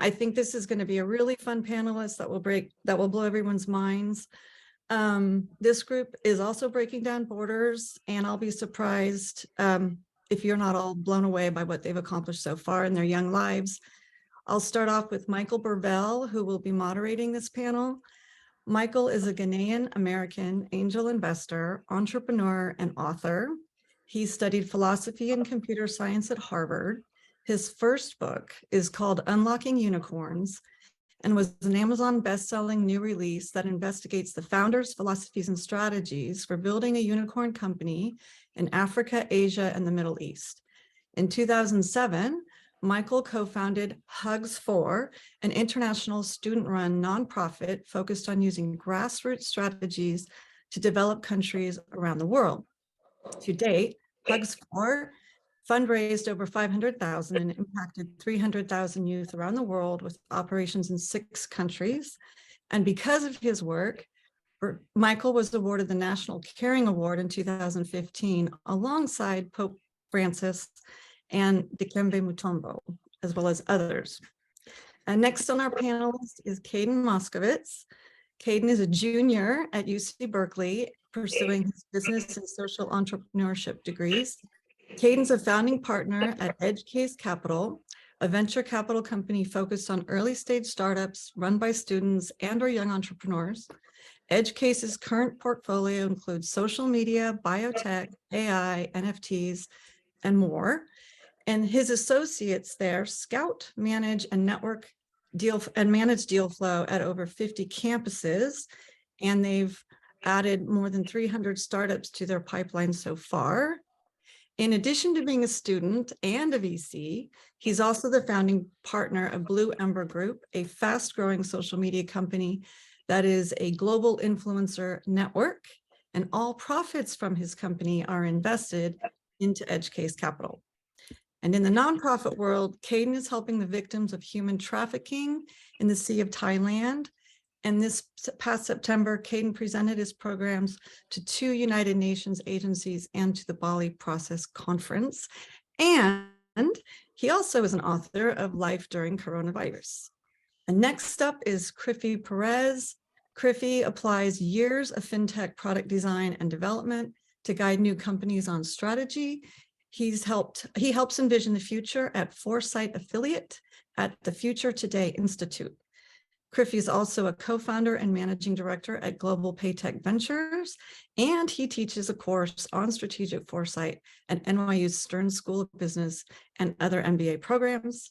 I think this is going to be a really fun panelist that will blow everyone's minds. This group is also breaking down borders, and I'll be surprised if you're not all blown away by what they've accomplished so far in their young lives. I'll start off with Michael Bervell, who will be moderating this panel. Michael is a Ghanaian American angel investor, entrepreneur, and author. He studied philosophy and computer science at Harvard. His first book is called Unlocking Unicorns and was an Amazon best-selling new release that investigates the founders, philosophies, and strategies for building a unicorn company in Africa, Asia, and the Middle East. In 2007, Michael co-founded Hugs4, an international student-run nonprofit focused on using grassroots strategies to develop countries around the world. To date, Hugs4 fundraised over $500,000 and impacted 300,000 youth around the world with operations in 6 countries. And because of his work, Michael was awarded the National Caring Award in 2015 alongside Pope Francis and Dikembe Mutombo, as well as others. And next on our panelist is Caden Moskowitz. Caden is a junior at UC Berkeley, pursuing his business and social entrepreneurship degrees. Caden's a founding partner at EdgeCase Capital, a venture capital company focused on early stage startups run by students and/or young entrepreneurs. EdgeCase's current portfolio includes social media, biotech, AI, NFTs, and more. And his associates there scout, manage, and manage deal flow at over 50 campuses. And they've added more than 300 startups to their pipeline so far. In addition to being a student and a VC, he's also the founding partner of Blue Ember Group, a fast-growing social media company that is a global influencer network, and all profits from his company are invested into EdgeCase Capital. And in the nonprofit world, Caden is helping the victims of human trafficking in the Sea of Thailand. And this past September, Caden presented his programs to 2 United Nations agencies and to the Bali Process Conference. And he also is an author of Life During Coronavirus. And next up is Kriffy Perez. Kriffy applies years of fintech product design and development to guide new companies on strategy. He helps envision the future at Foresight Affiliate at the Future Today Institute. Kriffy is also a co-founder and managing director at Global PayTech Ventures, and he teaches a course on strategic foresight at NYU's Stern School of Business and other MBA programs.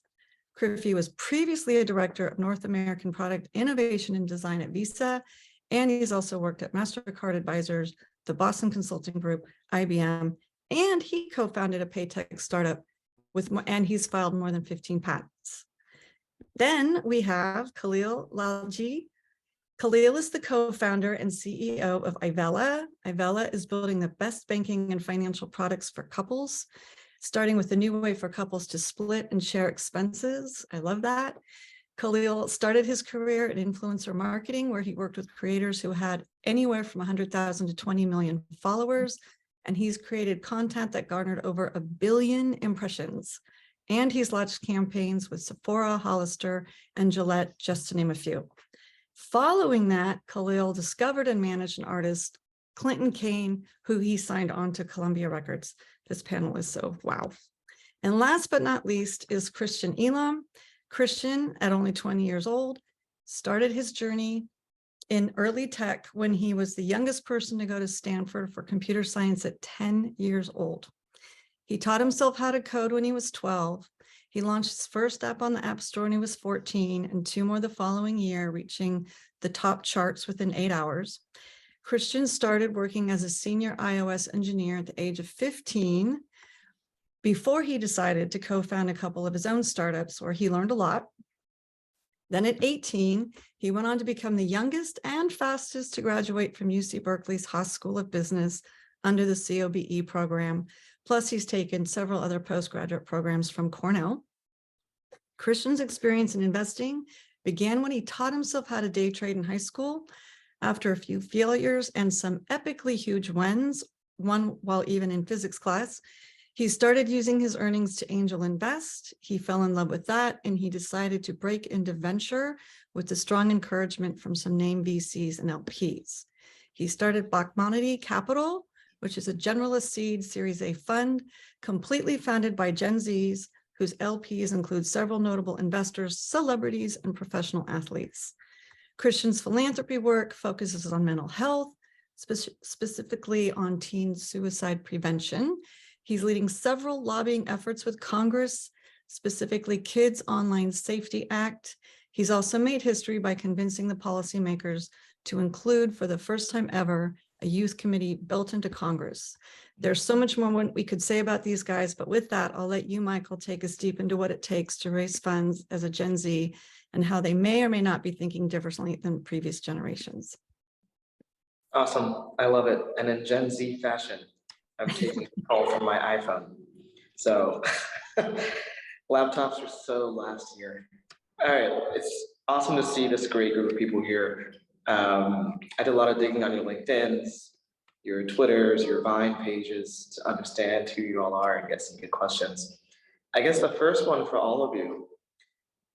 Kriffy was previously a director of North American Product Innovation and Design at Visa, and he's also worked at MasterCard Advisors, the Boston Consulting Group, IBM, and he co-founded a PayTech startup and he's filed more than 15 patents. Then we have Kahlil Lalji. Kahlil is the co-founder and CEO of Ivella. Ivella is building the best banking and financial products for couples, starting with a new way for couples to split and share expenses. I love that. Kahlil started his career in influencer marketing, where he worked with creators who had anywhere from 100,000 to 20 million followers, and he's created content that garnered over 1 billion impressions. And he's launched campaigns with Sephora, Hollister, and Gillette, just to name a few. Following that, Kahlil discovered and managed an artist, Clinton Kane, who he signed on to Columbia Records. This panel is so wow. And last but not least is Christian Elam. Christian, at only 20 years old, started his journey in early tech when he was the youngest person to go to Stanford for computer science at 10 years old. He taught himself how to code when he was 12. He launched his first app on the App Store when he was 14, and 2 more the following year, reaching the top charts within 8 hours. Christian started working as a senior iOS engineer at the age of 15 before he decided to co-found a couple of his own startups where he learned a lot. Then at 18, he went on to become the youngest and fastest to graduate from UC Berkeley's Haas School of Business under the COBE program. Plus, he's taken several other postgraduate programs from Cornell. Christian's experience in investing began when he taught himself how to day trade in high school. After a few failures and some epically huge wins, one while even in physics class, He started using his earnings to angel invest. He fell in love with that, and he decided to break into venture with the strong encouragement from some name VCs and LPs. He started Bachmanity Capital, which is a generalist seed Series A fund, completely founded by Gen Zs, whose LPs include several notable investors, celebrities, and professional athletes. Christian's philanthropy work focuses on mental health, specifically on teen suicide prevention. He's leading several lobbying efforts with Congress, specifically Kids Online Safety Act. He's also made history by convincing the policymakers to include, for the first time ever, a youth committee built into Congress. There's so much more we could say about these guys, but with that, I'll let you, Michael, take us deep into what it takes to raise funds as a Gen Z and how they may or may not be thinking differently than previous generations. Awesome. I love it. And in Gen Z fashion, I'm taking a call from my iPhone. So laptops were so last year. All right. It's awesome to see this great group of people here. I did a lot of digging on your LinkedIns, your Twitters, your Vine pages to understand who you all are and get some good questions. I guess the first one for all of you,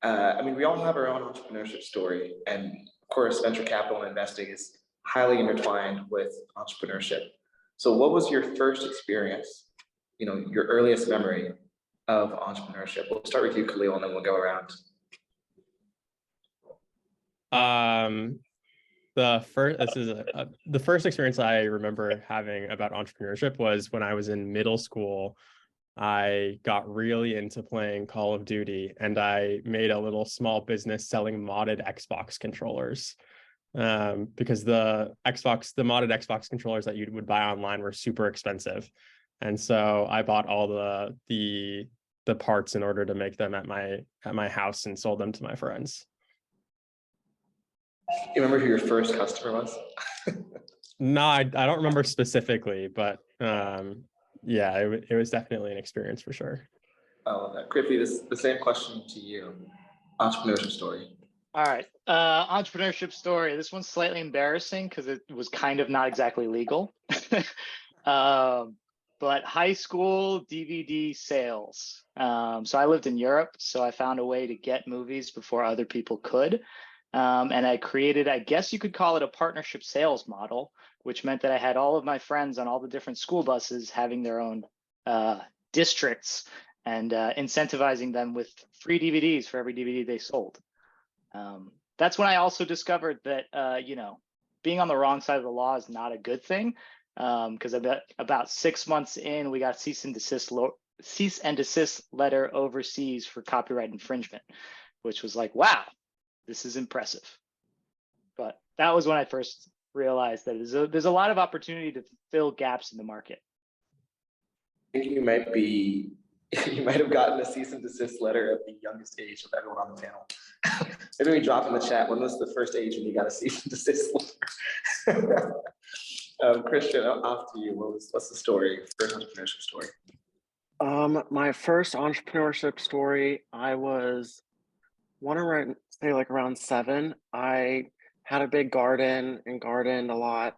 I mean, we all have our own entrepreneurship story, and of course, venture capital and investing is highly intertwined with entrepreneurship. So what was your first experience, your earliest memory of entrepreneurship? We'll start with you, Kahlil, and then we'll go around. The first experience I remember having about entrepreneurship was when I was in middle school. I got really into playing Call of Duty, and I made a little small business selling modded Xbox controllers. Because the modded Xbox controllers that you would buy online were super expensive. And so I bought all the parts in order to make them at my house and sold them to my friends. You remember who your first customer was? No, I don't remember specifically, but yeah, it was definitely an experience for sure. I love that. Kriffy, the same question to you. Entrepreneurship story. All right. Entrepreneurship story. This one's slightly embarrassing because it was kind of not exactly legal. But high school DVD sales. So I lived in Europe, so I found a way to get movies before other people could. And I created, I guess you could call it a partnership sales model, which meant that I had all of my friends on all the different school buses having their own districts and incentivizing them with free DVDs for every DVD they sold. That's when I also discovered that, being on the wrong side of the law is not a good thing. Because about 6 months in, we got cease and desist letter overseas for copyright infringement, which was like, wow, this is impressive. But that was when I first realized that there's a lot of opportunity to fill gaps in the market. I think you might have gotten a cease and desist letter at the youngest age of everyone on the panel. Maybe we drop in the chat, when was the first age when you got a cease and desist letter? Christian, off to you. What's the story, first entrepreneurship story? My first entrepreneurship story, I was, around 7. I had a big garden and gardened a lot.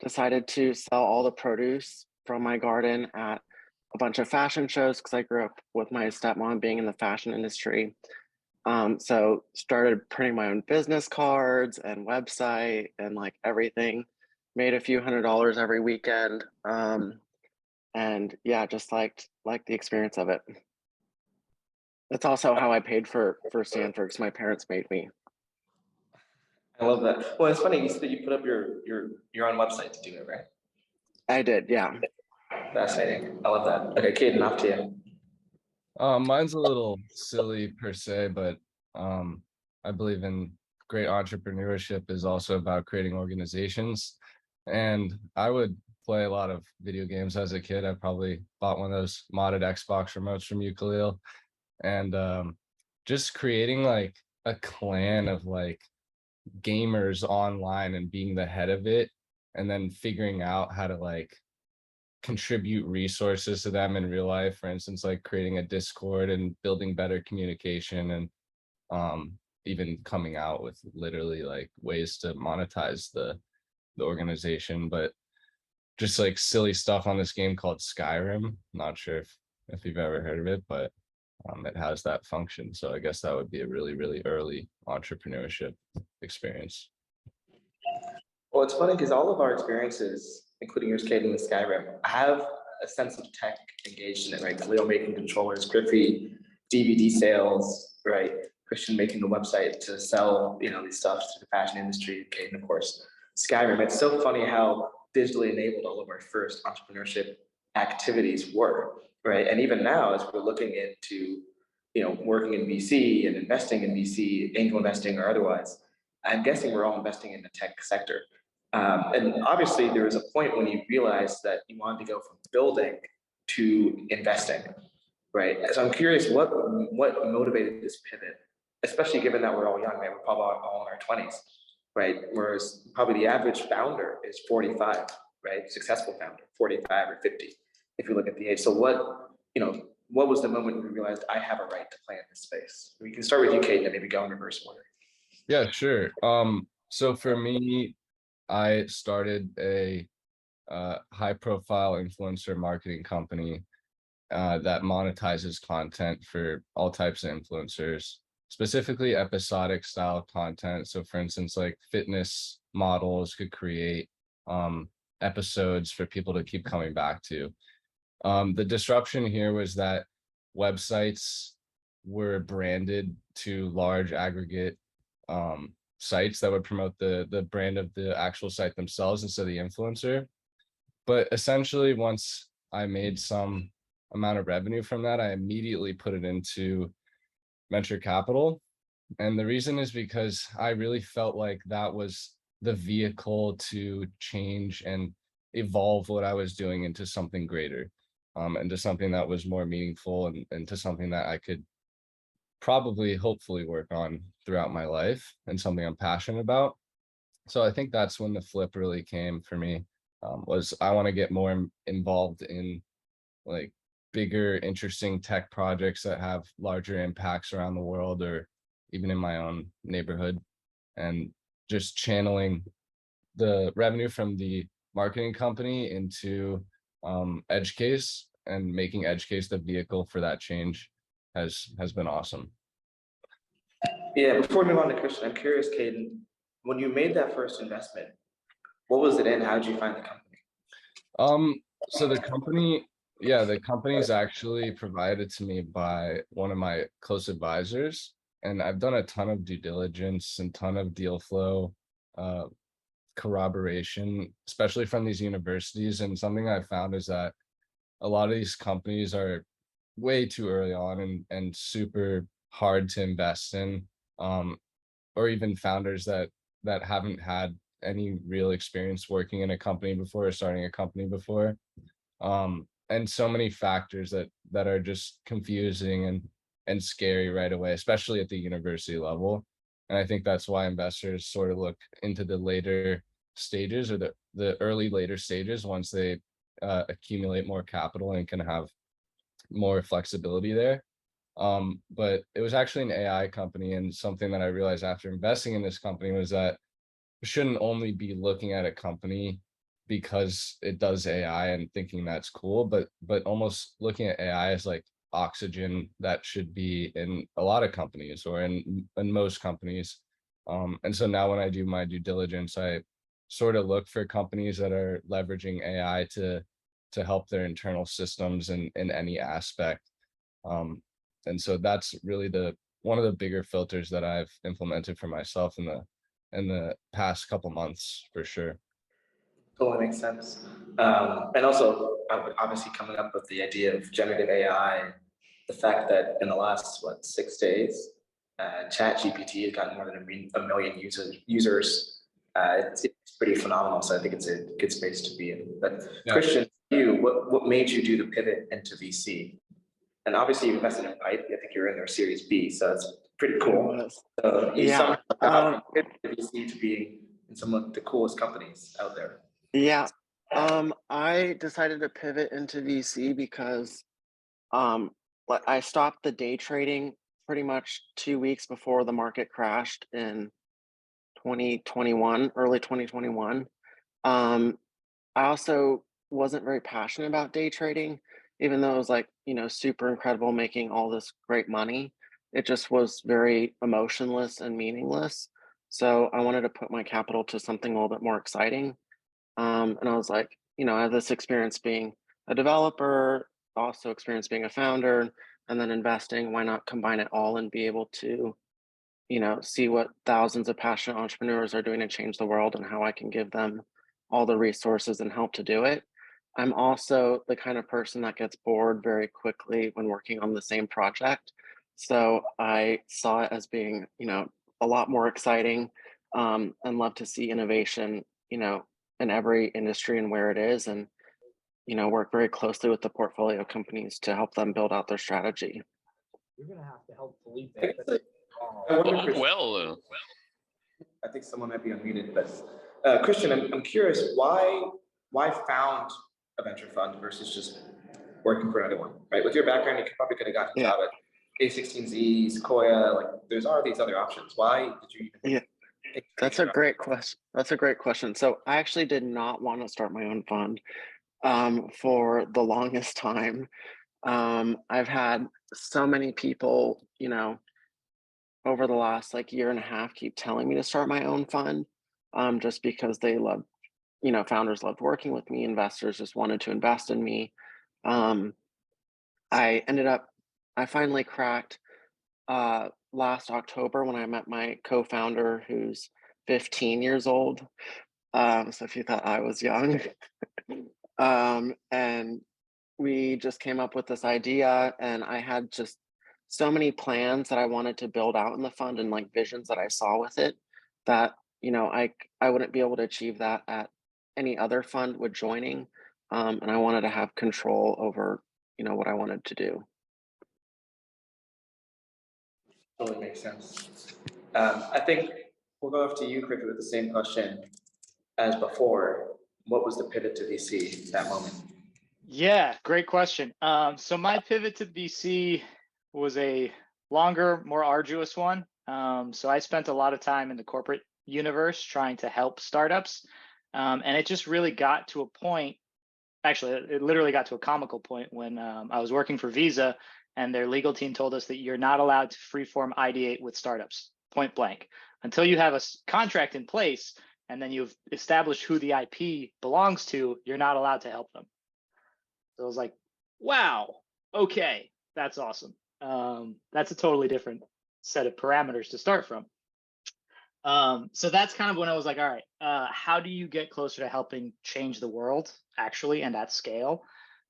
Decided to sell all the produce from my garden at a bunch of fashion shows because I grew up with my stepmom being in the fashion industry. So started printing my own business cards and website and like everything. Made a few $100s every weekend. And yeah, just liked the experience of it. That's also how I paid for Stanford, because my parents made me. I love that. Well, it's funny, you said you put up your own website to do it, right? I did, yeah. Fascinating. I love that. Okay, Caden, off to you. Mine's a little silly per se, but I believe in great entrepreneurship is also about creating organizations. And I would play a lot of video games as a kid. I probably bought one of those modded Xbox remotes from you, Kahlil. And just creating like a clan of like gamers online and being the head of it, and then figuring out how to like contribute resources to them in real life. For instance, like creating a Discord and building better communication, and even coming out with literally like ways to monetize the organization. But just like silly stuff on this game called Skyrim. Not sure if you've ever heard of it, but it has that function. So I guess that would be a really, really early entrepreneurship experience. Well, it's funny because all of our experiences, including yours, Caden, with Skyrim, have a sense of tech engaged in it, right? Kahlil making controllers, Kriffy, DVD sales, right? Christian making the website to sell, these stuff to the fashion industry, Caden, of course. Skyrim, it's so funny how digitally enabled all of our first entrepreneurship activities were, right? And even now, as we're looking into, working in VC and investing in VC, angel investing or otherwise, I'm guessing we're all investing in the tech sector. And obviously, there was a point when you realized that you wanted to go from building to investing, right? So I'm curious, what motivated this pivot, especially given that we're all young, right? We're probably all in our 20s, right? Whereas probably the average founder is 45, right? Successful founder, 45 or 50, if you look at the age. So what was the moment you realized I have a right to play in this space? We can start with you, Kate, and maybe go in reverse order. Yeah, sure. So for me, I started a high profile influencer marketing company that monetizes content for all types of influencers, specifically episodic style content. So for instance, like fitness models could create episodes for people to keep coming back to. The disruption here was that websites were branded to large aggregate sites that would promote the brand of the actual site themselves instead of the influencer. But essentially, once I made some amount of revenue from that, I immediately put it into venture capital. And the reason is because I really felt like that was the vehicle to change and evolve what I was doing into something greater, into something that was more meaningful and into something that I could probably hopefully work on throughout my life and something I'm passionate about. So I think that's when the flip really came for me, was I want to get more involved in like bigger, interesting tech projects that have larger impacts around the world or even in my own neighborhood, and just channeling the revenue from the marketing company into EdgeCase and making EdgeCase the vehicle for that change has been awesome. Yeah, before we move on to Christian, I'm curious, Caden, when you made that first investment, what was it in? How did you find the company? So the company is actually provided to me by one of my close advisors, and I've done a ton of due diligence and ton of deal flow corroboration, especially from these universities. And something I found is that a lot of these companies are way too early on and super hard to invest in, or even founders that haven't had any real experience working in a company before or starting a company before. And so many factors that are just confusing and scary right away, especially at the university level. And I think that's why investors sort of look into the later stages or the early later stages once they accumulate more capital and can have more flexibility there. But it was actually an AI company, and something that I realized after investing in this company was that we shouldn't only be looking at a company because it does AI and thinking that's cool, but almost looking at AI as like oxygen that should be in a lot of companies or in most companies. And so now when I do my due diligence, I sort of look for companies that are leveraging AI to help their internal systems in any aspect. And so that's really one of the bigger filters that I've implemented for myself in the past couple months, for sure. Totally makes sense. And also, obviously, coming up with the idea of generative AI, the fact that in the last 6 days, Chat GPT has gotten more than a million users. It's pretty phenomenal. So I think it's a good space to be in. But yeah. Christian, what made you do the pivot into VC? And obviously, you invested in Pipe. I think you're in their Series B, so that's pretty cool. Yeah. VC to be in some of the coolest companies out there. Yeah. I decided to pivot into VC because I stopped the day trading pretty much 2 weeks before the market crashed in 2021, early 2021. I also wasn't very passionate about day trading, even though it was like, super incredible making all this great money. It just was very emotionless and meaningless. So I wanted to put my capital to something a little bit more exciting. And I was like, I have this experience being a developer, also experience being a founder, and then investing. Why not combine it all and be able to, see what thousands of passionate entrepreneurs are doing to change the world and how I can give them all the resources and help to do it. I'm also the kind of person that gets bored very quickly when working on the same project. So I saw it as being, a lot more exciting, and love to see innovation, in every industry and where it is, and, work very closely with the portfolio companies to help them build out their strategy. You're gonna have to help Felipe. I guess, I wonder, Chris- Well, I think someone might be unmuted, but Christian, I'm curious, why found a venture fund versus just working for another one, right? With your background, you probably could have gotten a Yeah. job at A16Z, Sequoia, like there's all these other options. Why did you even Yeah. take That's a venture? great question. That's a great question. So I actually did not want to start my own fund, for the longest time. I've had so many people, over the last like year and a half keep telling me to start my own fund, just because they love, founders loved working with me, investors just wanted to invest in me. Um, I ended up, I finally cracked last October when I met my co-founder who's 15 years old. So if you thought I was young, and we just came up with this idea, and I had just so many plans that I wanted to build out in the fund and like visions that I saw with it that, I wouldn't be able to achieve that at any other fund with joining. And I wanted to have control over, what I wanted to do. Totally makes sense. I think we'll go off to you, Kriffy, with the same question as before. What was the pivot to VC at that moment? Yeah, great question. So my pivot to VC was a longer, more arduous one. So I spent a lot of time in the corporate universe trying to help startups. And it just really got to a point, actually, it literally got to a comical point when I was working for Visa and their legal team told us that you're not allowed to freeform ideate with startups, point blank, until you have a contract in place and then you've established who the IP belongs to, you're not allowed to help them. So I was like, wow, okay, that's awesome. That's a totally different set of parameters to start from. So that's kind of when I was like, all right, how do you get closer to helping change the world actually and at scale?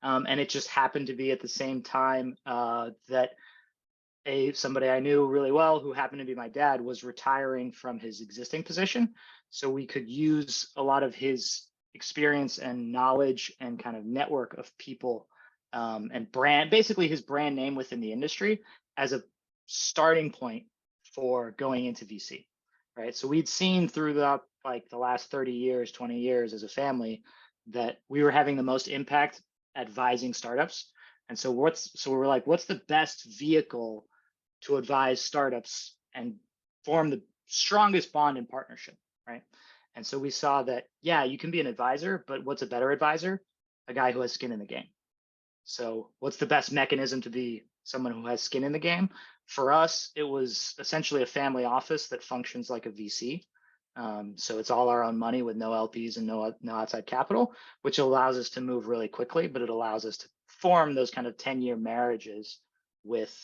And it just happened to be at the same time that somebody I knew really well, who happened to be my dad, was retiring from his existing position. So we could use a lot of his experience and knowledge and kind of network of people and brand, basically his brand name within the industry as a starting point for going into VC, right? So we'd seen through the last 30 years, 20 years as a family that we were having the most impact advising startups. And so we're like, what's the best vehicle to advise startups and form the strongest bond in partnership, right? And so we saw that, yeah, you can be an advisor, but what's a better advisor? A guy who has skin in the game. So what's the best mechanism to be someone who has skin in the game? For us, it was essentially a family office that functions like a VC. So it's all our own money with no LPs and no outside capital, which allows us to move really quickly, but it allows us to form those kind of 10-year marriages with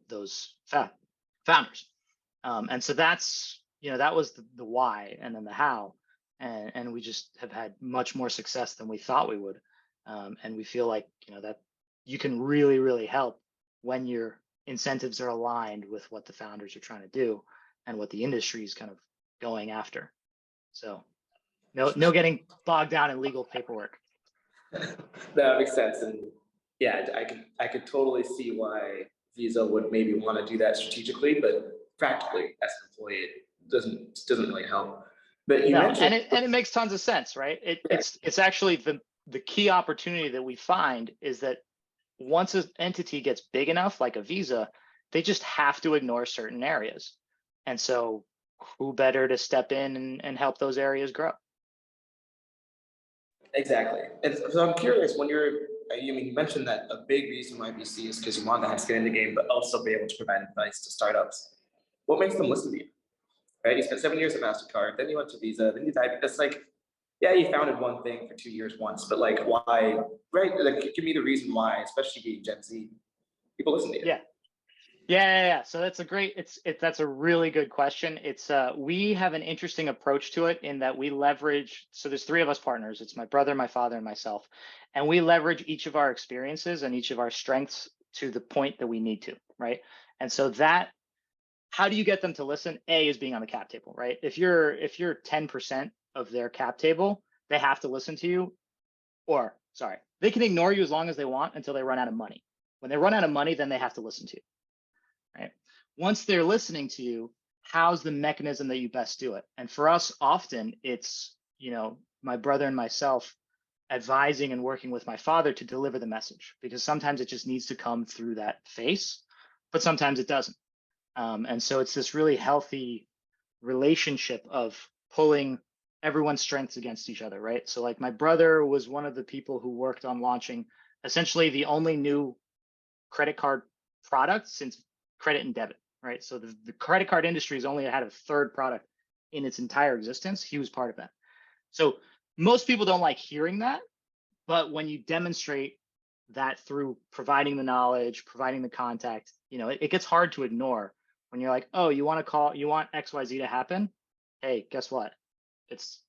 those founders. And so that's, that was the why, and then the how. And we just have had much more success than we thought we would. And we feel like, that you can really, really help when your incentives are aligned with what the founders are trying to do and what the industry is kind of going after. So no getting bogged down in legal paperwork. That makes sense. And yeah, I could totally see why Visa would maybe want to do that strategically, but practically as an employee, it doesn't really help. But you mentioned, and it makes tons of sense, right? It's actually the key opportunity that we find is that once an entity gets big enough, like a Visa, they just have to ignore certain areas. And so who better to step in and help those areas grow? Exactly. And so I'm curious when you mentioned that a big reason why VC is because you want to have skin in the game, but also be able to provide advice to startups. What makes them listen to you? Right? You spent 7 years at MasterCard, then you went to Visa, then you died. It's like, yeah, you founded one thing for 2 years once, but like why, right? Like give me the reason why, especially being Gen Z. People listen to you. Yeah. So that's that's a really good question. We have an interesting approach to it in that we leverage, so there's three of us partners. It's my brother, my father, and myself. And we leverage each of our experiences and each of our strengths to the point that we need to, right? And so how do you get them to listen? A is being on the cap table, right? If you're 10% of their cap table, they have to listen to you. Or sorry, they can ignore you as long as they want until they run out of money. When they run out of money, then they have to listen to you. Right? Once they're listening to you, how's the mechanism that you best do it? And for us, often it's, my brother and myself advising and working with my father to deliver the message, because sometimes it just needs to come through that face, but sometimes it doesn't. And so it's this really healthy relationship of pulling everyone's strengths against each other, right? So like my brother was one of the people who worked on launching essentially the only new credit card product since credit and debit, right? So the credit card industry has only had a third product in its entire existence. He was part of that. So most people don't like hearing that, but when you demonstrate that through providing the knowledge, providing the contact, it gets hard to ignore when you're like, oh, you want XYZ to happen? Hey, guess what? It's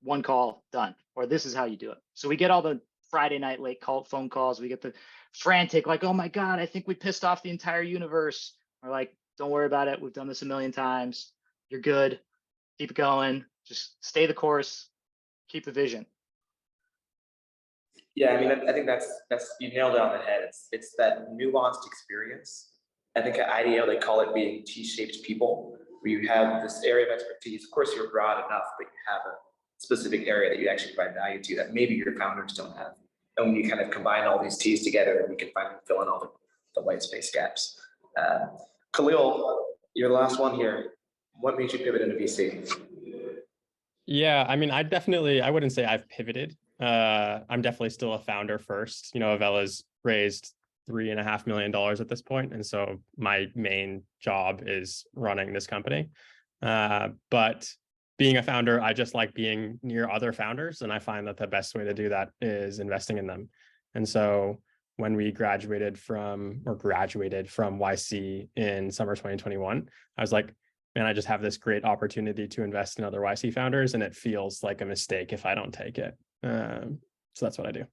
one call, done. Or this is how you do it. So we get all the Friday night late phone calls. We get the frantic, like, oh my God, I think we pissed off the entire universe. We're like, don't worry about it. We've done this a million times. You're good. Keep it going. Just stay the course. Keep the vision. Yeah, I mean, I think that's you nailed it on the head. It's that nuanced experience. I think at IDEO they call it being T-shaped people, where you have this area of expertise. Of course, you're broad enough, but you have a specific area that you actually provide value to that maybe your founders don't have. And when you kind of combine all these T's together, then you can finally fill in all the white space gaps. Kahlil, you're the last one here. What made you pivot into VC? Yeah, I mean, I wouldn't say I've pivoted. I'm definitely still a founder first. Ivella's raised $3.5 million at this point. And so my main job is running this company. But being a founder, I just like being near other founders. And I find that the best way to do that is investing in them. And so when we graduated from YC in summer 2021, I was like, man, I just have this great opportunity to invest in other YC founders, and it feels like a mistake if I don't take it. So that's what I do.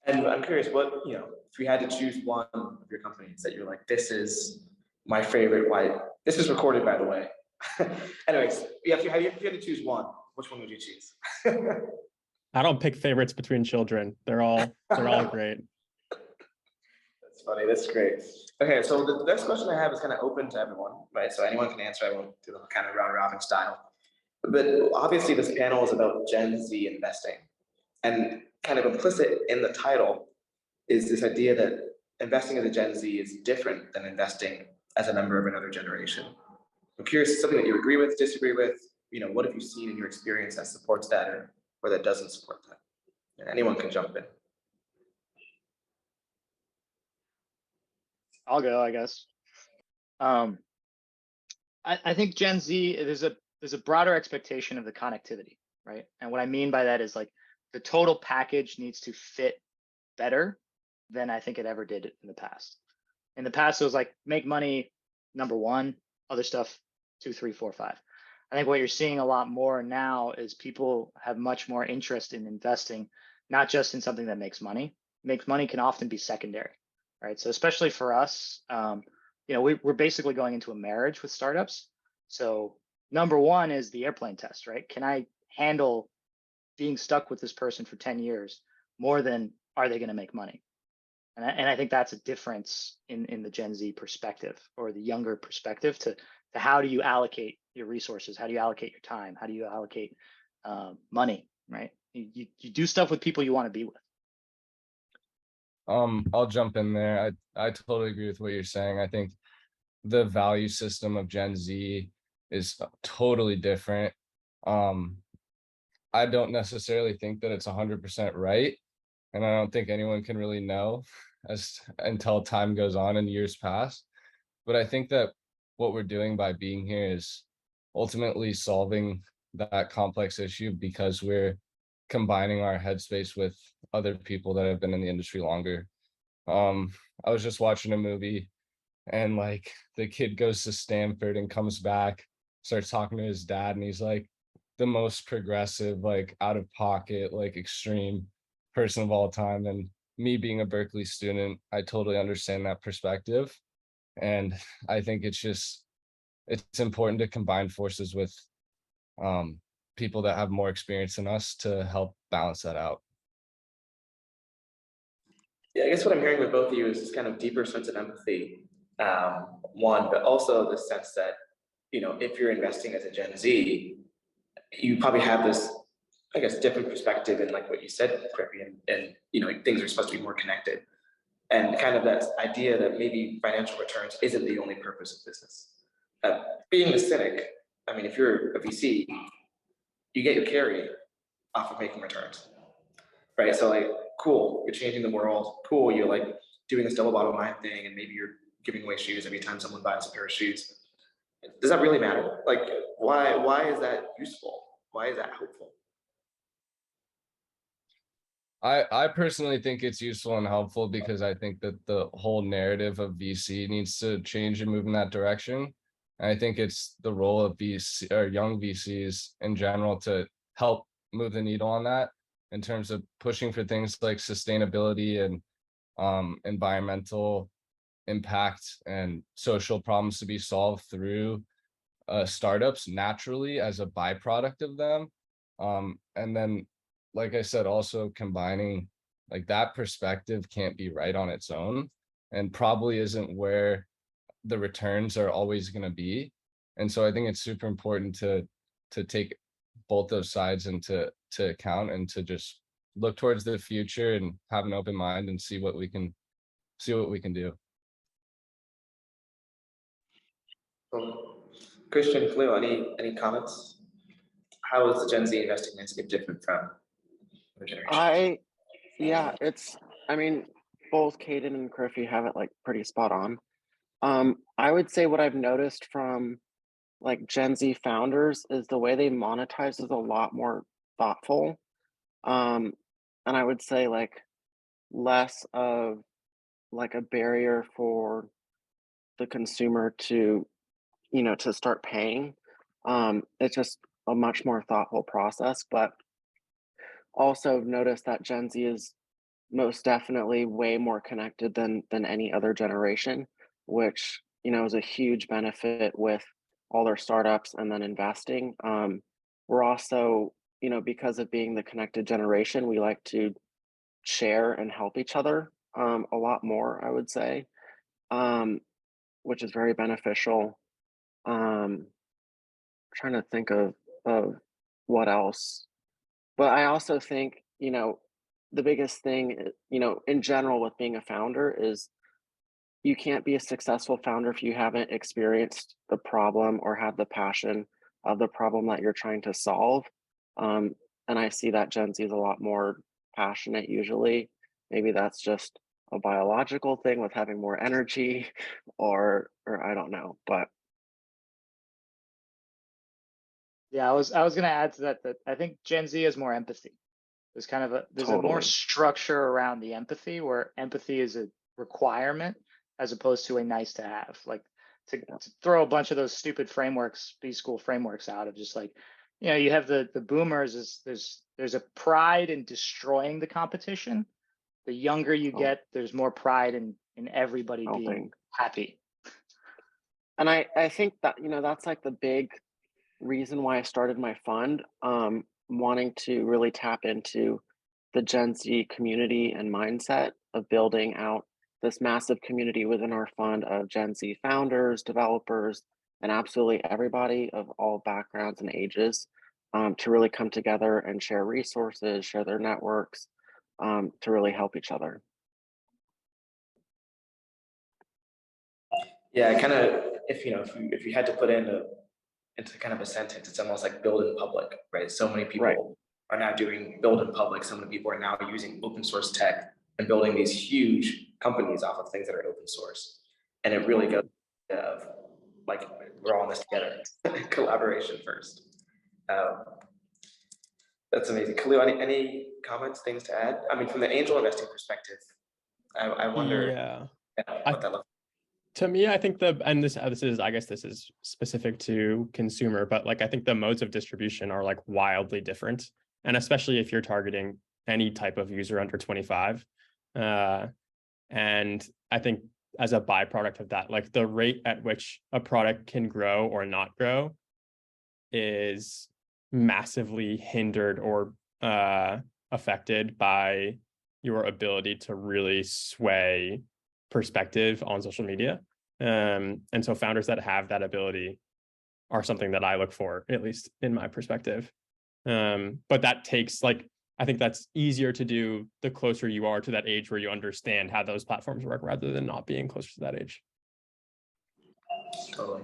And I'm curious, if you had to choose one of your companies that you're like, this is my favorite, why? This is recorded, by the way. Anyways, if you had to choose one, which one would you choose? I don't pick favorites between children. They're all great. That's funny. That's great. Okay, so the next question I have is kind of open to everyone, right? So anyone can answer. I won't do the kind of round robin style. But obviously, this panel is about Gen Z investing, and kind of implicit in the title is this idea that investing as a Gen Z is different than investing as a member of another generation. I'm curious, something that you agree with, disagree with. What have you seen in your experience that supports that, or that doesn't support that? And anyone can jump in. I'll go, I guess. I think Gen Z, there's a broader expectation of the connectivity, right? And what I mean by that is like the total package needs to fit better than I think it ever did in the past. In the past, it was like make money, number one, other stuff, 2, 3, 4, 5. I think what you're seeing a lot more now is people have much more interest in investing, not just in something that makes money. Makes money can often be secondary, right? So especially for us, we're basically going into a marriage with startups. So number one is the airplane test, right? Can I handle being stuck with this person for 10 years more than are they going to make money? And I think that's a difference in the Gen Z perspective or the younger perspective to how do you allocate your resources? How do you allocate your time? How do you allocate money, right? You do stuff with people you want to be with. I'll jump in there. I totally agree with what you're saying. I think the value system of Gen Z is totally different. I don't necessarily think that it's 100% right. And I don't think anyone can really know as until time goes on and years pass. But I think that what we're doing by being here is ultimately solving that complex issue because we're combining our headspace with other people that have been in the industry longer. I was just watching a movie and like the kid goes to Stanford and comes back, starts talking to his dad, and he's like the most progressive, like out of pocket, like extreme person of all time. And me being a Berkeley student, I totally understand that perspective. And I think it's important to combine forces with people that have more experience than us to help balance that out. Yeah, I guess what I'm hearing with both of you is this kind of deeper sense of empathy, one, but also the sense that, if you're investing as a Gen Z, you probably have this, I guess, different perspective in like what you said, Kriffy, and things are supposed to be more connected. And kind of that idea that maybe financial returns isn't the only purpose of business. Being the cynic, I mean, if you're a VC, you get your carry off of making returns, right? So like, cool, you're changing the world. Cool, you're like doing this double bottom line thing, and maybe you're giving away shoes every time someone buys a pair of shoes. Does that really matter? Like, why is that useful? Why is that helpful? I personally think it's useful and helpful because I think that the whole narrative of VC needs to change and move in that direction. And I think it's the role of VC or young VCs in general to help move the needle on that in terms of pushing for things like sustainability and environmental impact and social problems to be solved through startups naturally as a byproduct of them. And then, like I said, also combining like that perspective can't be right on its own and probably isn't where the returns are always going to be. And so I think it's super important to take both those sides into account and to just look towards the future and have an open mind and see what we can do. Cool. Christian, Kahlil, any comments? How is the Gen Z investing landscape different from other generations? Yeah, I mean, both Caden and Kriffy have it like pretty spot on. I would say what I've noticed from like Gen Z founders is the way they monetize is a lot more thoughtful. Um, and I would say like less of like a barrier for the consumer to, to start paying. It's just a much more thoughtful process, but also notice that Gen Z is most definitely way more connected than any other generation, which is a huge benefit with all their startups and then investing. We're also, because of being the connected generation, we like to share and help each other a lot more, I would say, um, which is very beneficial. Trying to think of what else, but I also think the biggest thing in general with being a founder is you can't be a successful founder if you haven't experienced the problem or have the passion of the problem that you're trying to solve. And I see that Gen Z is a lot more passionate usually. Maybe that's just a biological thing with having more energy or I don't know, but Yeah, I was gonna add to that I think Gen Z has more empathy. There's a more totally. structure around the empathy where empathy is a requirement as opposed to a nice to have. Like to throw a bunch of those stupid frameworks, B school frameworks out of just like, you have the boomers is there's a pride in destroying the competition. The younger you Oh, get, there's more pride in everybody being helping. happy. And I think that that's like the big reason why I started my fund, wanting to really tap into the Gen Z community and mindset of building out this massive community within our fund of Gen Z founders, developers, and absolutely everybody of all backgrounds and ages, to really come together and share resources, share their networks, to really help each other. Yeah, kind of. If you had to put into kind of a sentence, it's almost like build in public, right? So many Right. people are now doing build in public. So many people are now using open source tech and building these huge companies off of things that are open source. And it really goes of like, we're all in this together, collaboration first. That's amazing. Kahlil, any comments, things to add? I mean, from the angel investing perspective, I wonder what that looks. To me, I think I guess this is specific to consumer, but like I think the modes of distribution are like wildly different, and especially if you're targeting any type of user under 25. And I think as a byproduct of that, like the rate at which a product can grow or not grow is massively hindered or affected by your ability to really sway perspective on social media. And so founders that have that ability are something that I look for, at least in my perspective. But that takes I think that's easier to do the closer you are to that age where you understand how those platforms work rather than not being closer to that age. Totally.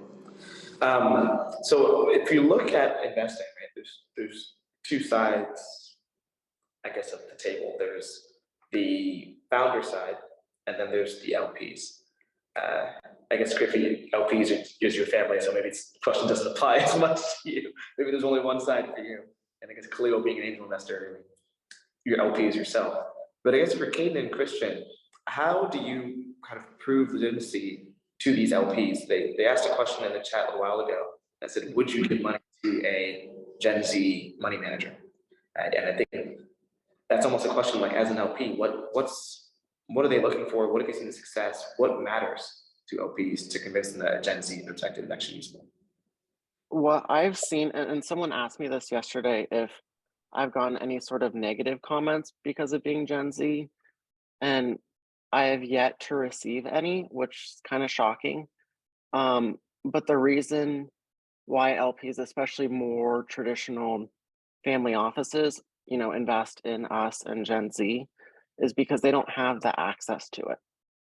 So if you look at investing, right, there's two sides, I guess, of the table. There's the founder side, and then there's the LPs. I guess, Kriffy, LPs is your family, so maybe the question doesn't apply as much to you. Maybe there's only one side for you. And I guess Kahlil, being an angel investor, your LP is yourself. But I guess for Caden and Christian, how do you kind of prove legitimacy to these LPs? They asked a question in the chat a little while ago that said, would you give money to a Gen Z money manager? And I think that's almost a question like, as an LP, what are they looking for? What have you seen the success? What matters to LPs to convince them that a Gen Z perspective is actually useful? What I've seen, and someone asked me this yesterday, if I've gotten any sort of negative comments because of being Gen Z, and I have yet to receive any, which is kind of shocking. But the reason why LPs, especially more traditional family offices, invest in us and Gen Z, is because they don't have the access to it,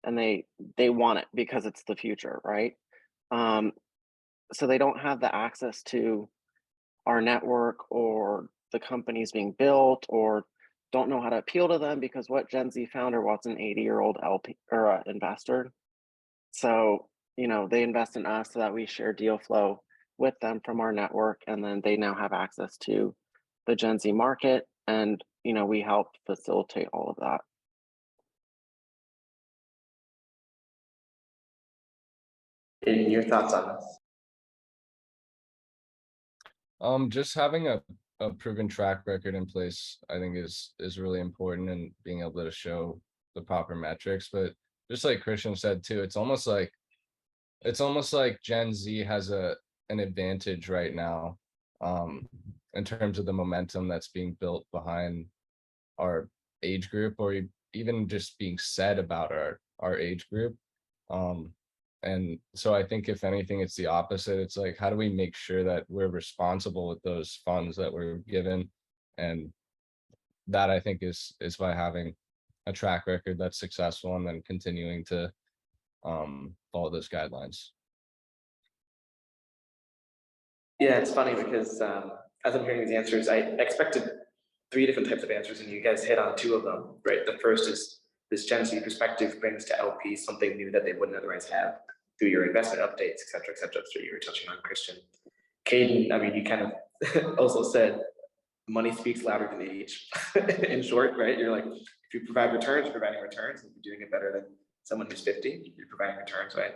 and they want it because it's the future, right? So they don't have the access to our network or the companies being built, or don't know how to appeal to them, because what Gen Z founder wants an 80-year-old LP or investor? So, they invest in us so that we share deal flow with them from our network, and then they now have access to the Gen Z market, and we help facilitate all of that. In your thoughts on this? Just having a proven track record in place, I think is really important, and being able to show the proper metrics. But just like Christian said too, it's almost like Gen Z has an advantage right now, in terms of the momentum that's being built behind our age group, or even just being said about our age group. And so I think, if anything, it's the opposite. It's like, how do we make sure that we're responsible with those funds that we're given? And that, I think, is by having a track record that's successful, and then continuing to follow those guidelines. Yeah, it's funny because as I'm hearing these answers, I expected 3 different types of answers, and you guys hit on 2 of them, right? The first is this Gen Z perspective brings to LPs something new that they wouldn't otherwise have through your investment updates, et cetera, et cetera. So you were touching on, Christian. Caden, I mean, you kind of also said money speaks louder than age. In short, right? You're like, if you provide returns, you're providing returns. If you're doing it better than someone who's 50, you're providing returns, right?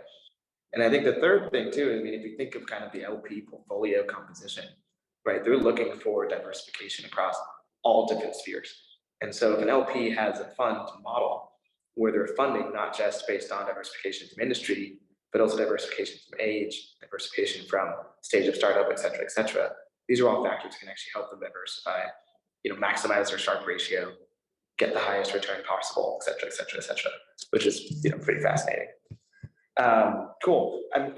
And I think the third thing too, I mean, if you think of kind of the LP portfolio composition, right? They're looking for diversification across all different spheres. And so if an LP has a fund model where they're funding not just based on diversification from industry, but also diversification from age, diversification from stage of startup, et cetera, these are all factors that can actually help them diversify, maximize their Sharpe ratio, get the highest return possible, et cetera, which is, pretty fascinating. Cool. I'm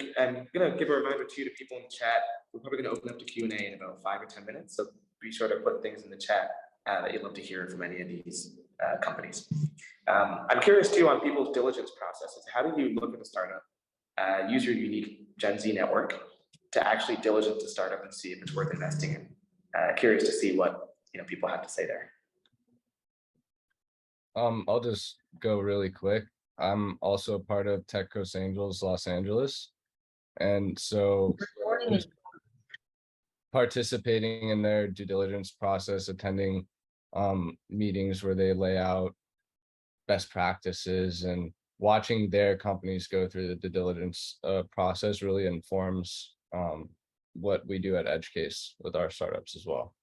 gonna give a reminder to people in the chat. We're probably gonna open up to Q&A in about 5 or 10 minutes. So be sure to put things in the chat that you'd love to hear from any of these companies. I'm curious too on people's diligence processes. How do you look at a startup, use your unique Gen Z network to actually diligence a startup and see if it's worth investing in? Curious to see what people have to say there. I'll just go really quick. I'm also a part of Tech Coast Angels Los Angeles, and so just participating in their due diligence process, attending meetings where they lay out best practices, and watching their companies go through the due diligence process really informs what we do at EdgeCase with our startups as well.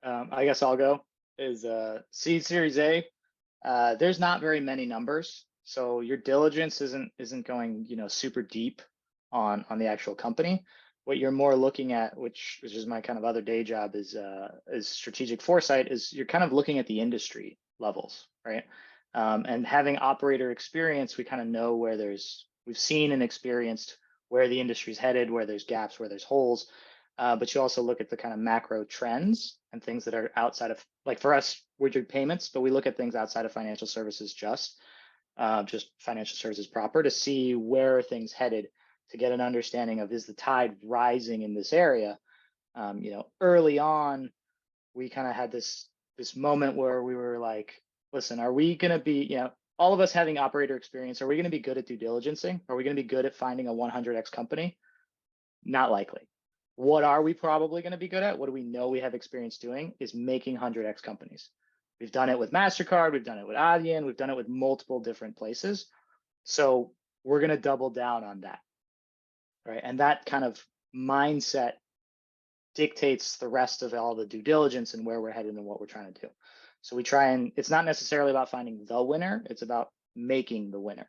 I guess I'll go. Is seed series A. There's not very many numbers, so your diligence isn't going super deep on the actual company. What you're more looking at, which is my kind of other day job, is strategic foresight. Is you're kind of looking at the industry levels, right? And having operator experience, we kind of know where we've seen and experienced where the industry's headed, where there's gaps, where there's holes. But you also look at the kind of macro trends and things that are outside of, like for us, we're doing payments, but we look at things outside of financial services, just financial services proper, to see where are things headed, to get an understanding of, is the tide rising in this area? Early on, we kind of had this moment where we were like, listen, are we going to be, all of us having operator experience, are we going to be good at due diligencing? Are we going to be good at finding a 100x company? Not likely. What are we probably going to be good at? What do we know we have experience doing is making 100x companies. We've done it with MasterCard. We've done it with Adyen. We've done it with multiple different places. So we're going to double down on that, right? And that kind of mindset dictates the rest of all the due diligence and where we're headed and what we're trying to do. So we try, and it's not necessarily about finding the winner. It's about making the winner.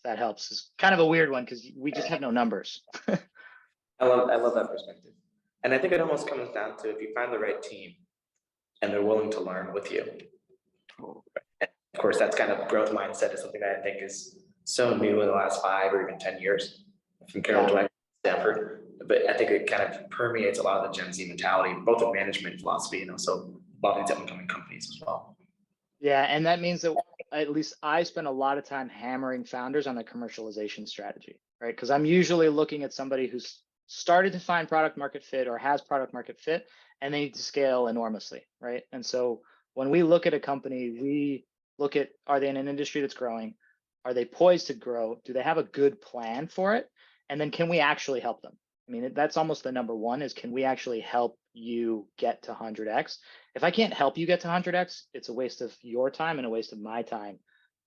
That helps. It's kind of a weird one because we just have no numbers. I love that perspective. And I think it almost comes down to, if you find the right team and they're willing to learn with you. And of course, that's kind of growth mindset is something that I think is so new in the last 5 or even 10 years from Carol to Stanford. But I think it kind of permeates a lot of the Gen Z mentality, both of management philosophy and also a lot of these up-and-coming companies as well. Yeah, and that means that at least I spend a lot of time hammering founders on the commercialization strategy, right? Because I'm usually looking at somebody who's started to find product market fit or has product market fit, and they need to scale enormously, right? And so when we look at a company, we look at, are they in an industry that's growing? Are they poised to grow? Do they have a good plan for it? And then can we actually help them? I mean, that's almost the number one, is can we actually help you get to 100x? If I can't help you get to 100x, it's a waste of your time and a waste of my time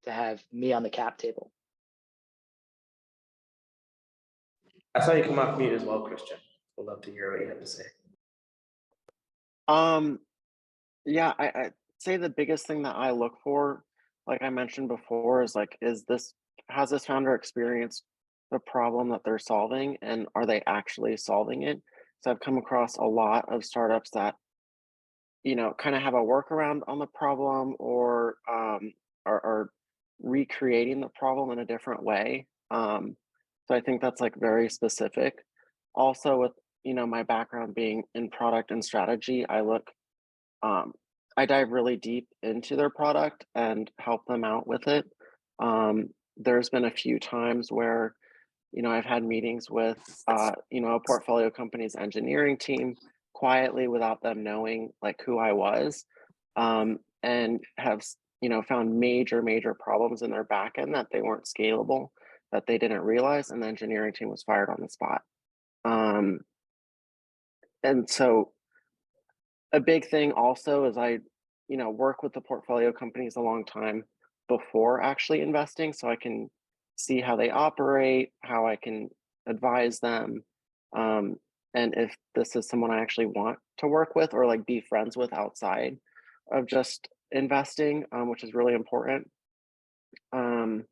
to have me on the cap table. I saw you come off mute as well, Christian. We'd love to hear what you have to say. Yeah, I say the biggest thing that I look for, like I mentioned before, is like, has this founder experienced the problem that they're solving, and are they actually solving it? So I've come across a lot of startups that, kind of have a workaround on the problem, or are recreating the problem in a different way. So I think that's like very specific. Also, with my background being in product and strategy, I dive really deep into their product and help them out with it. There's been a few times where I've had meetings with a portfolio company's engineering team quietly, without them knowing like who I was, and have found major problems in their backend that they weren't scalable, that they didn't realize, and the engineering team was fired on the spot. And so a big thing also is I work with the portfolio companies a long time before actually investing, so I can see how they operate, how I can advise them, and if this is someone I actually want to work with or like be friends with outside of just investing, which is really important. Our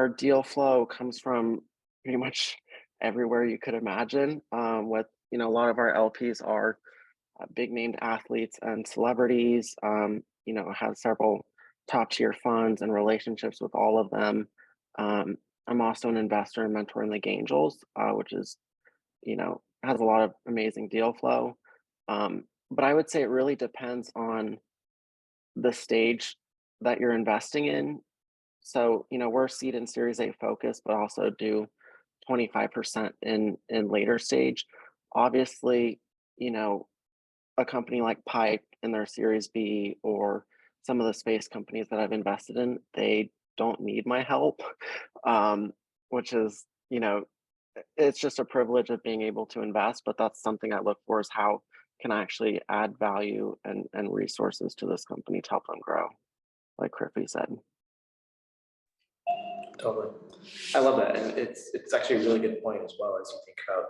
deal flow comes from pretty much everywhere you could imagine. With a lot of our LPs are big named athletes and celebrities. Have several top tier funds and relationships with all of them. I'm also an investor and mentor in the Angels, which is, has a lot of amazing deal flow. But I would say it really depends on the stage that you're investing in. So, we're seed and Series A focused, but also do 25% in later stage. Obviously, a company like Pike in their Series B, or some of the space companies that I've invested in, they don't need my help, which is, it's just a privilege of being able to invest. But that's something I look for, is how can I actually add value and resources to this company to help them grow, like Kriffy said. Totally. I love that. And it's actually a really good point as well, as you think about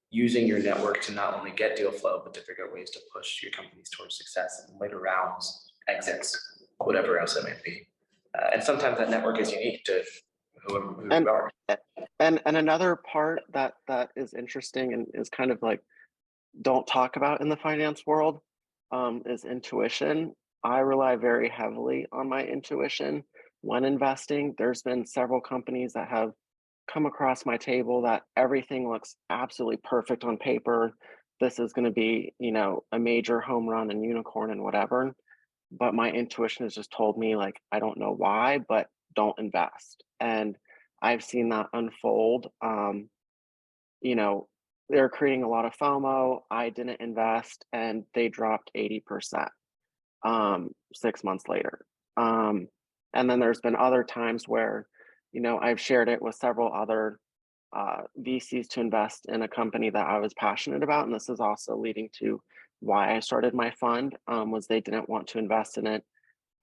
using your network to not only get deal flow, but to figure out ways to push your companies towards success in later rounds, exits, whatever else it might be. And sometimes that network is unique to who you are. And another part that is interesting and is kind of like don't talk about in the finance world, is intuition. I rely very heavily on my intuition when investing. There's been several companies that have come across my table that everything looks absolutely perfect on paper. This is going to be, a major home run and unicorn and whatever. But my intuition has just told me, like, I don't know why, but don't invest. And I've seen that unfold. They're creating a lot of FOMO. I didn't invest and they dropped 80% 6 months later. And then there's been other times where, I've shared it with several other VCs to invest in a company that I was passionate about. And this is also leading to why I started my fund, was they didn't want to invest in it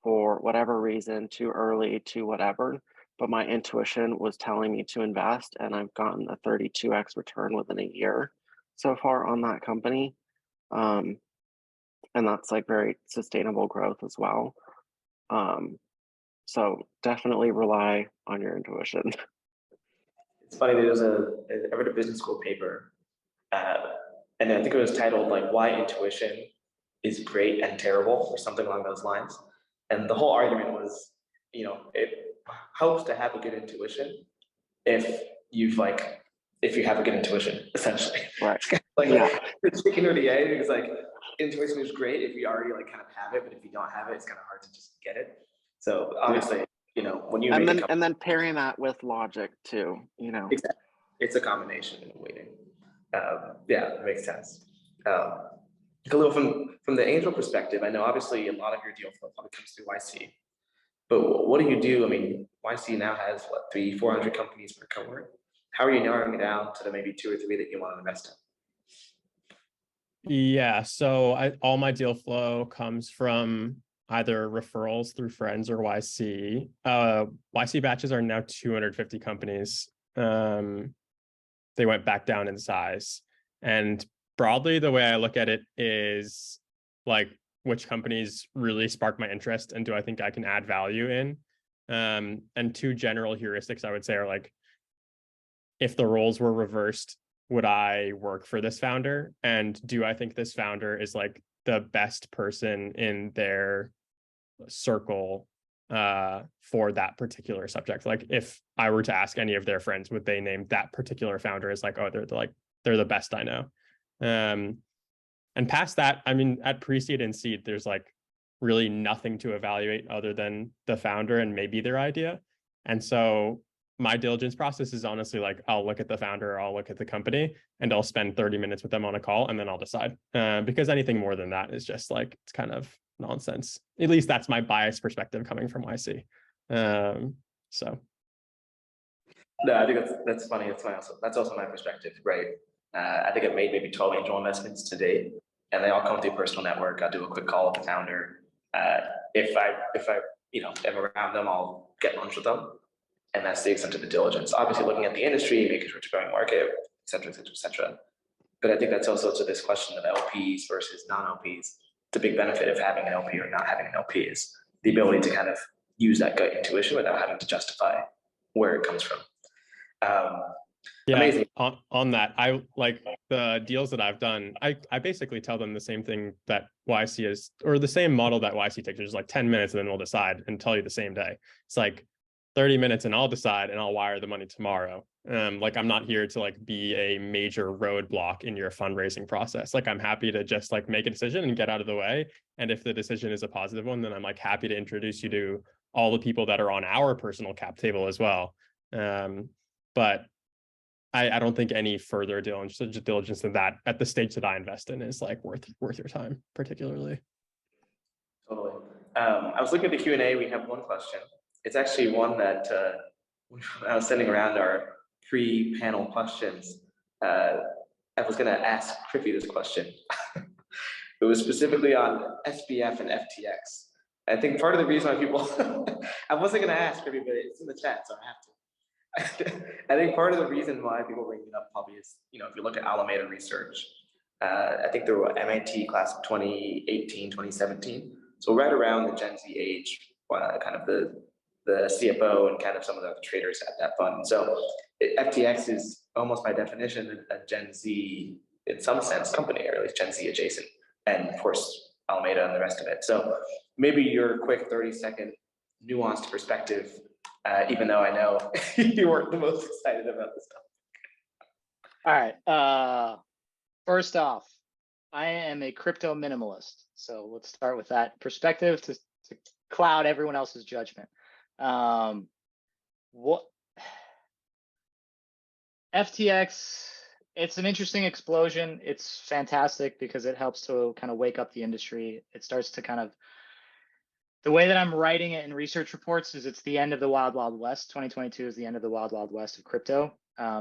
for whatever reason, too early, to whatever. But my intuition was telling me to invest, and I've gotten a 32x return within a year so far on that company. And that's like very sustainable growth as well. So definitely rely on your intuition. It's funny, I read a business school paper, and I think it was titled like "Why Intuition is Great and Terrible" or something along those lines. And the whole argument was, it helps to have a good intuition if you have a good intuition, essentially. Right. Like, yeah. the chicken or the egg. It's like intuition is great if you already kind of have it, but if you don't have it, it's kind of hard to just get it. So obviously, when you and then pairing that with logic too, Exactly. It's a combination in waiting. Yeah, it makes sense. Kahlil, from the angel perspective, I know obviously a lot of your deal flow probably comes through YC, but what do you do? I mean, YC now has what, 300-400 companies per cohort. How are you narrowing it down to the maybe 2 or 3 that you want to invest in? Yeah, so all my deal flow comes from either referrals through friends or YC. YC batches are now 250 companies. They went back down in size. And broadly, the way I look at it is like, which companies really spark my interest and do I think I can add value in? And 2 general heuristics I would say are like, if the roles were reversed, would I work for this founder? And do I think this founder is like the best person in their circle for that particular subject? Like, if I were to ask any of their friends, would they name that particular founder as like, oh, they're the best I know? And past that, I mean, at pre-seed and seed, there's like really nothing to evaluate other than the founder and maybe their idea. And so my diligence process is honestly like, I'll look at the founder, or I'll look at the company, and I'll spend 30 minutes with them on a call, and then I'll decide. Because anything more than that is just like, it's kind of nonsense. At least that's my biased perspective coming from YC. So. No, I think that's funny. That's also my perspective, right? I think I've made maybe 12 angel investments to date, and they all come through personal network. I'll do a quick call with the founder. If I am around them, I'll get lunch with them. And that's the extent of the diligence. Obviously, looking at the industry, making sure it's a growing market, et cetera, et cetera, et cetera. But I think that's also to this question of LPs versus non-LPs. The big benefit of having an LP or not having an LP is the ability to kind of use that gut intuition without having to justify where it comes from. Yeah, amazing. On that, I like the deals that I've done. I basically tell them the same thing that YC is, or the same model that YC takes, which is like 10 minutes and then we'll decide and tell you the same day. It's like 30 minutes and I'll decide and I'll wire the money tomorrow. Like, I'm not here to like be a major roadblock in your fundraising process. Like, I'm happy to just like make a decision and get out of the way. And if the decision is a positive one, then I'm like happy to introduce you to all the people that are on our personal cap table as well. But I don't think any further diligence than that at the stage that I invest in is like worth your time, particularly. Totally. I was looking at the Q&A. We have one question. It's actually one that when I was sending around our pre-panel questions. I was going to ask Kriffy this question. It was specifically on SBF and FTX. I think part of the reason why people, I wasn't going to ask Kriffy, but it's in the chat, so I have to. I think part of the reason why people bring it up probably is, you know, if you look at Alameda Research, I think there were MIT class of 2018, 2017. So right around the Gen Z age, kind of the CFO and kind of some of the traders at that fund. So FTX is almost by definition a Gen Z, in some sense, company, or at least Gen Z adjacent. And of course, Alameda and the rest of it. So maybe your quick 30-second nuanced perspective, even though I know you weren't the most excited about this stuff. All right. First off, I am a crypto minimalist. So let's start with that perspective to cloud everyone else's judgment. What FTX, it's an interesting explosion. It's fantastic because it helps to kind of wake up the industry. It starts to kind of, the way that I'm writing it in research reports is it's the end of the wild, wild west. 2022 is the end of the wild, wild west of crypto,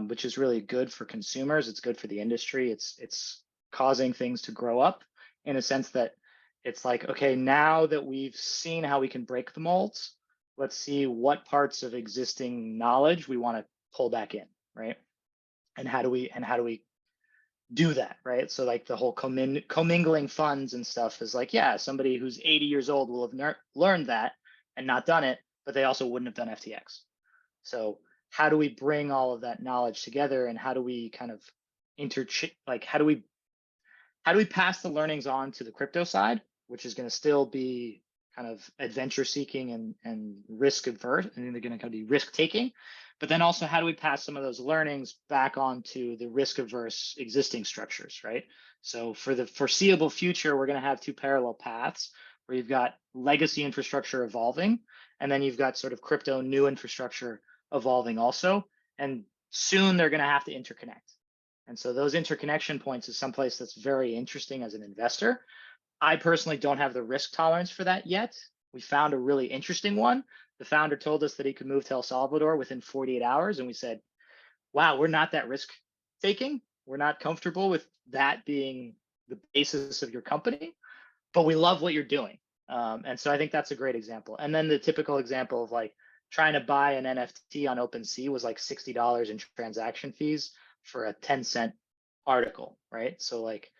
which is really good for consumers. It's good for the industry. It's causing things to grow up in a sense that it's like, okay, now that we've seen how we can break the molds, let's see what parts of existing knowledge we want to pull back in, right? And how do we do that, right? So like the whole commingling funds and stuff is like, yeah, somebody who's 80 years old will have learned that and not done it, but they also wouldn't have done FTX. So how do we bring all of that knowledge together, and how do we kind of how do we pass the learnings on to the crypto side, which is going to still be kind of adventure seeking and risk averse, and they're going to be risk taking. But then also, how do we pass some of those learnings back onto the risk averse existing structures, right? So for the foreseeable future, we're going to have two parallel paths where you've got legacy infrastructure evolving, and then you've got sort of crypto new infrastructure evolving also. And soon they're going to have to interconnect. And so those interconnection points is someplace that's very interesting as an investor. I personally don't have the risk tolerance for that yet. We found a really interesting one. The founder told us that he could move to El Salvador within 48 hours. And we said, wow, we're not that risk taking. We're not comfortable with that being the basis of your company, but we love what you're doing. And so I think that's a great example. And then the typical example of like trying to buy an NFT on OpenSea was like $60 in transaction fees for a 10-cent article, right? So like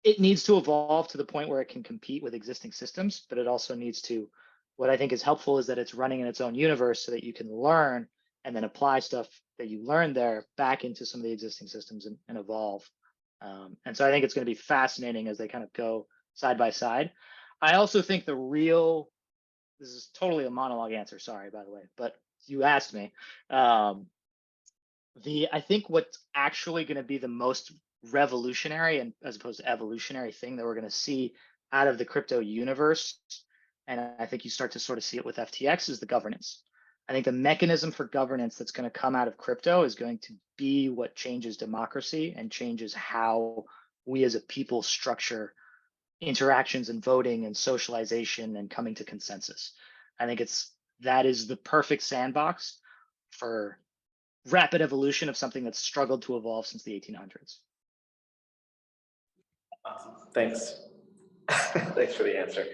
it needs to evolve to the point where it can compete with existing systems, but it also needs to, what I think is helpful is that it's running in its own universe so that you can learn and then apply stuff that you learned there back into some of the existing systems and evolve. And so I think it's going to be fascinating as they kind of go side by side. I also think this is totally a monologue answer, sorry, by the way, but you asked me. I think what's actually going to be the most revolutionary and as opposed to evolutionary thing that we're going to see out of the crypto universe, and I think you start to sort of see it with FTX, is the governance. I think the mechanism for governance that's going to come out of crypto is going to be what changes democracy and changes how we as a people structure interactions and voting and socialization and coming to consensus. I think that is the perfect sandbox for rapid evolution of something that's struggled to evolve since the 1800s. Awesome. Thanks. Thanks for the answer.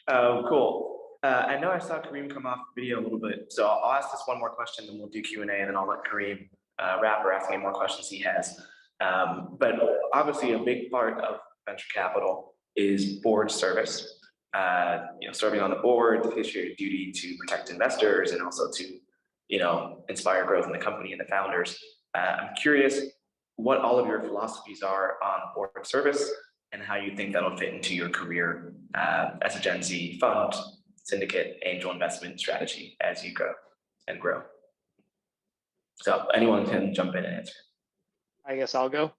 Cool. I know I saw Kareem come off video a little bit, so I'll ask this one more question, then we'll do Q&A, and then I'll let Kareem wrap or ask any more questions he has. But obviously, a big part of venture capital is board service. Serving on the board, the fiduciary duty to protect investors, and also to inspire growth in the company and the founders. I'm curious what all of your philosophies are on board service and how you think that'll fit into your career as a Gen Z fund, syndicate, angel investment strategy as you grow. So anyone can jump in and answer. I guess I'll go.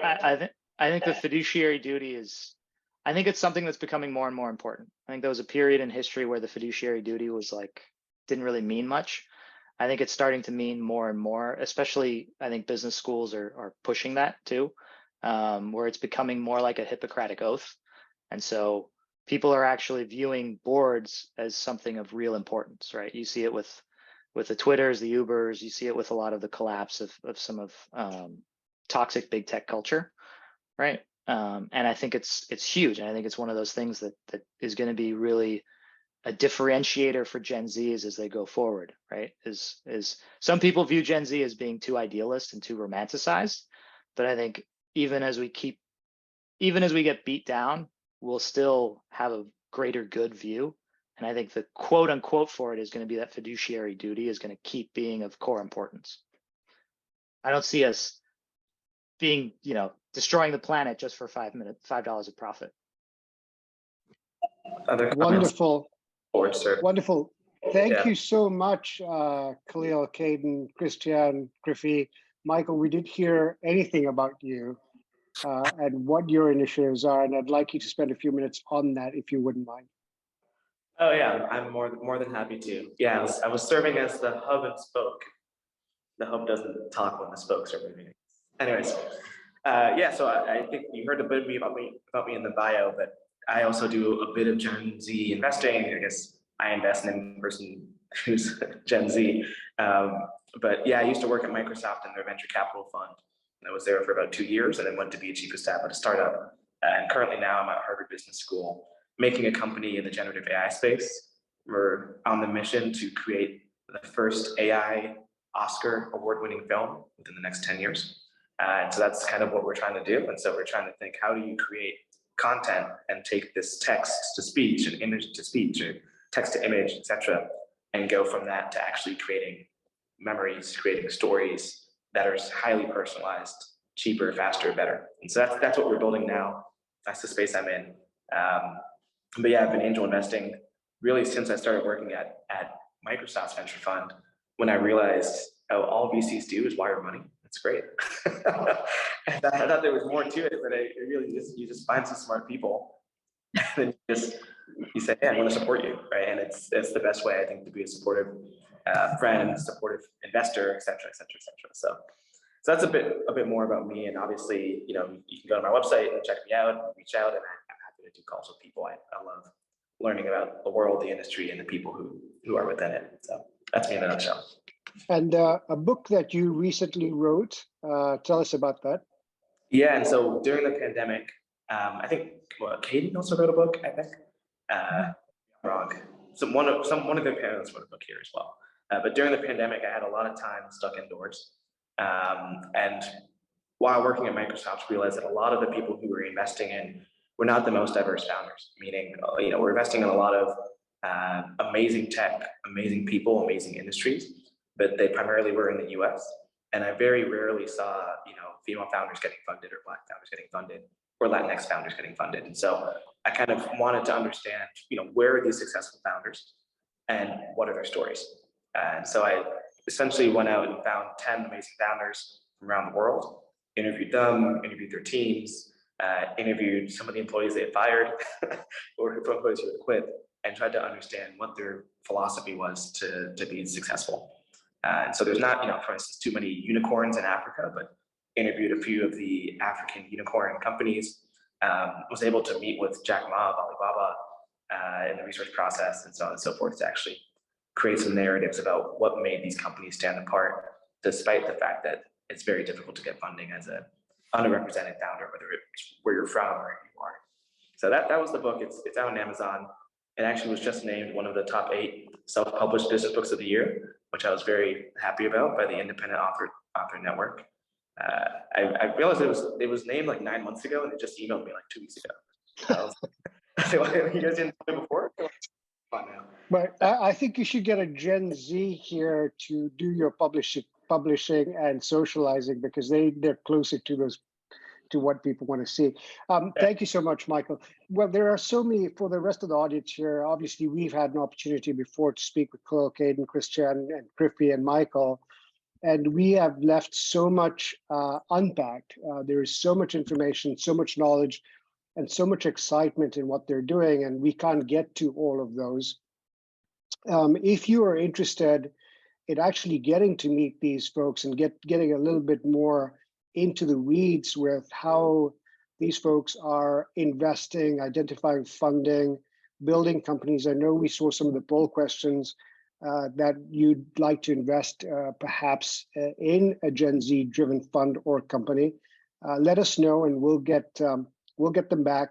I think the fiduciary duty is, I think it's something that's becoming more and more important. I think there was a period in history where the fiduciary duty was like, didn't really mean much. I think it's starting to mean more and more, especially I think business schools are pushing that too, where it's becoming more like a Hippocratic oath. And so people are actually viewing boards as something of real importance, right? You see it with the Twitters, the Ubers, you see it with a lot of the collapse of some of toxic big tech culture, right? And I think it's huge. And I think it's one of those things that is going to be really a differentiator for Gen Zs as they go forward, right? Is some people view Gen Z as being too idealist and too romanticized, but I think even as we get beat down, we'll still have a greater good view. And I think the quote unquote for it is going to be that fiduciary duty is going to keep being of core importance. I don't see us being, destroying the planet just for $5 of profit. Other comments? Wonderful. Forward, sir. Wonderful. Thank Yeah. you so much, Kahlil, Caden, Christian, Kriffy. Michael, we didn't hear anything about you and what your initiatives are, and I'd like you to spend a few minutes on that if you wouldn't mind. Oh yeah, I'm more than happy to. Yeah, I was serving as the hub and spoke. The hub doesn't talk when the spokes are moving. Anyways, yeah. So I think you heard a bit about me in the bio, but I also do a bit of Gen Z investing. I guess I invest in a person who's Gen Z. But yeah, I used to work at Microsoft in their venture capital fund. I was there for about 2 years and then went to be a chief of staff at a startup. And currently now I'm at Harvard Business School, making a company in the generative AI space. We're on the mission to create the first AI Oscar award-winning film within the next 10 years. And so that's kind of what we're trying to do. And so we're trying to think, how do you create content and take this text to speech and image to speech or text to image, etc., and go from that to actually creating memories, creating stories that are highly personalized, cheaper, faster, better. And so that's what we're building now. That's the space I'm in. But yeah, I've been angel investing really since I started working at Microsoft's venture fund, when I realized, oh, all VCs do is wire money. That's great. I thought there was more to it, but it really you just find some smart people, and then you say, yeah, I want to support you, right? And it's the best way, I think, to be a supportive friend, supportive investor, et cetera, et cetera, et cetera. So that's a bit more about me. And obviously, you can go to my website and check me out, reach out, and I'm happy to do calls with people. I love learning about the world, the industry, and the people who are within it. So that's me in a nutshell. And a book that you recently wrote, tell us about that. Yeah, and so during the pandemic, I think Caden also wrote a book, I think. Wrong. One of their parents wrote a book here as well. But during the pandemic, I had a lot of time stuck indoors. And while working at Microsoft, realized that a lot of the people who were investing in were not the most diverse founders, meaning, we're investing in a lot of amazing tech, amazing people, amazing industries, but they primarily were in the US. And I very rarely saw, female founders getting funded or Black founders getting funded or Latinx founders getting funded. And so I kind of wanted to understand, where are these successful founders and what are their stories? And so I essentially went out and found 10 amazing founders from around the world, interviewed them, interviewed their teams, interviewed some of the employees they had fired or employees who had quit, and tried to understand what their philosophy was to be successful. And so there's not, for instance, too many unicorns in Africa, but interviewed a few of the African unicorn companies, was able to meet with Jack Ma of Alibaba in the research process and so on and so forth to actually create some narratives about what made these companies stand apart, despite the fact that it's very difficult to get funding as an underrepresented founder, whether it's where you're from or who you are. So that was the book. It's out on Amazon. It actually was just named one of the top 8 self-published business books of the year, which I was very happy about by the Independent Author Network. I realized it was named like 9 months ago, and they just emailed me like 2 weeks ago. So you guys didn't tell me before? Fun now. But I think you should get a Gen Z here to do your publishing and socializing, because they're closer to what people want to see. Thank you so much, Michael. Well, there are so many for the rest of the audience here. Obviously, we've had an opportunity before to speak with Kahlil, Caden, Christian, and Kriffy, and Michael, and we have left so much unpacked. There is so much information, so much knowledge. and so much excitement in what they're doing, and we can't get to all of those. If you are interested in actually getting to meet these folks and getting a little bit more into the weeds with how these folks are investing, identifying funding, building companies. I know we saw some of the poll questions that you'd like to invest perhaps in a Gen Z driven fund or company. Let us know and we'll get them back.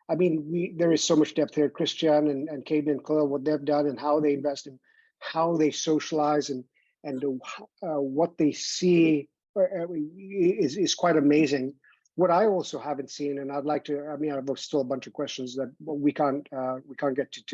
I mean, there is so much depth here. Christian and Caden and Kahlil, what they've done and how they invest and how they socialize and what they see is quite amazing. What I also haven't seen, and I'd like to, I mean, I've still a bunch of questions that we can't get to today.